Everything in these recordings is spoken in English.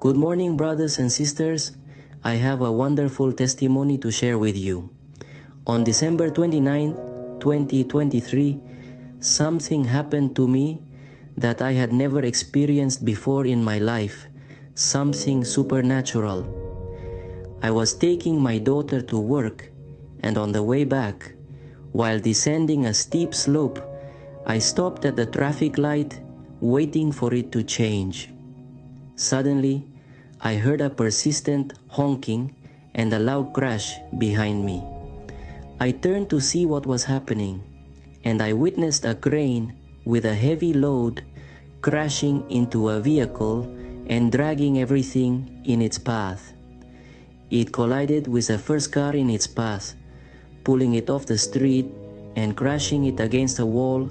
Good morning, brothers and sisters. I have a wonderful testimony to share with you. On December 29, 2023, something happened to me that I had never experienced before in my life, something supernatural. I was taking my daughter to work, and on the way back, while descending a steep slope, I stopped at the traffic light, waiting for it to change. Suddenly, I heard a persistent honking and a loud crash behind me. I turned to see what was happening, and I witnessed a crane with a heavy load crashing into a vehicle and dragging everything in its path. It collided with the first car in its path, pulling it off the street and crashing it against a wall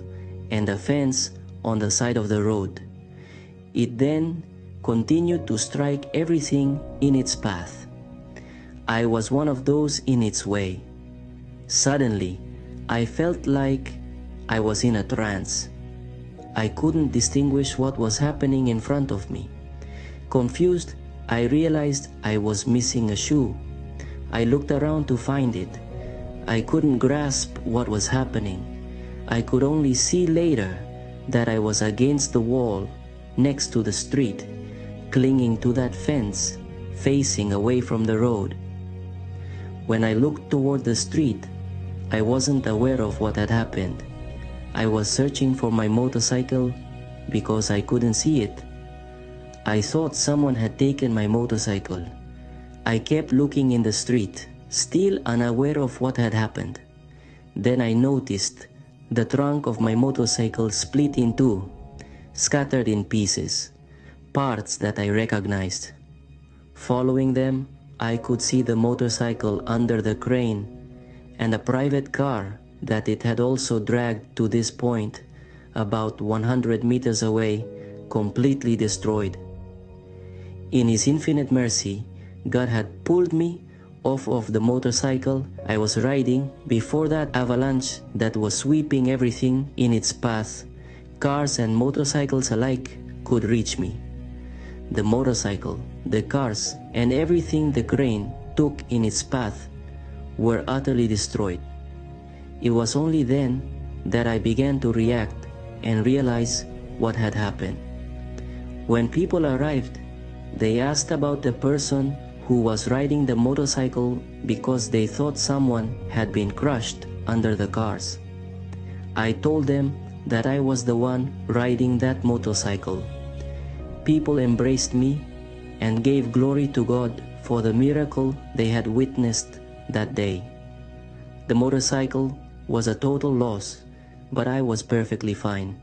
and a fence on the side of the road. It then continued to strike everything in its path. I was one of those in its way. Suddenly, I felt like I was in a trance. I couldn't distinguish what was happening in front of me. Confused, I realized I was missing a shoe. I looked around to find it. I couldn't grasp what was happening. I could only see later that I was against the wall next to the street, clinging to that fence, facing away from the road. When I looked toward the street, I wasn't aware of what had happened. I was searching for my motorcycle because I couldn't see it. I thought someone had taken my motorcycle. I kept looking in the street, still unaware of what had happened. Then I noticed the trunk of my motorcycle split in two, scattered in pieces, parts that I recognized. Following them, I could see the motorcycle under the crane and a private car that it had also dragged to this point, about 100 meters away, completely destroyed. In His infinite mercy, God had pulled me off of the motorcycle I was riding before that avalanche that was sweeping everything in its path. Cars and motorcycles alike could reach me. The motorcycle, the cars, and everything the crane took in its path were utterly destroyed. It was only then that I began to react and realize what had happened. When people arrived, they asked about the person who was riding the motorcycle because they thought someone had been crushed under the cars. I told them that I was the one riding that motorcycle. People embraced me and gave glory to God for the miracle they had witnessed that day. The motorcycle was a total loss, but I was perfectly fine.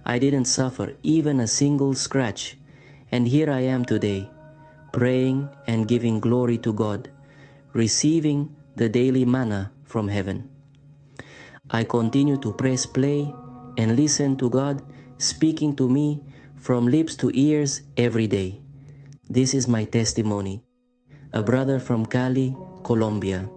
I didn't suffer even a single scratch, and here I am today, praying and giving glory to God, receiving the daily manna from heaven. I continue to press play and listen to God speaking to me from lips to ears every day. This is my testimony. A brother from Cali, Colombia.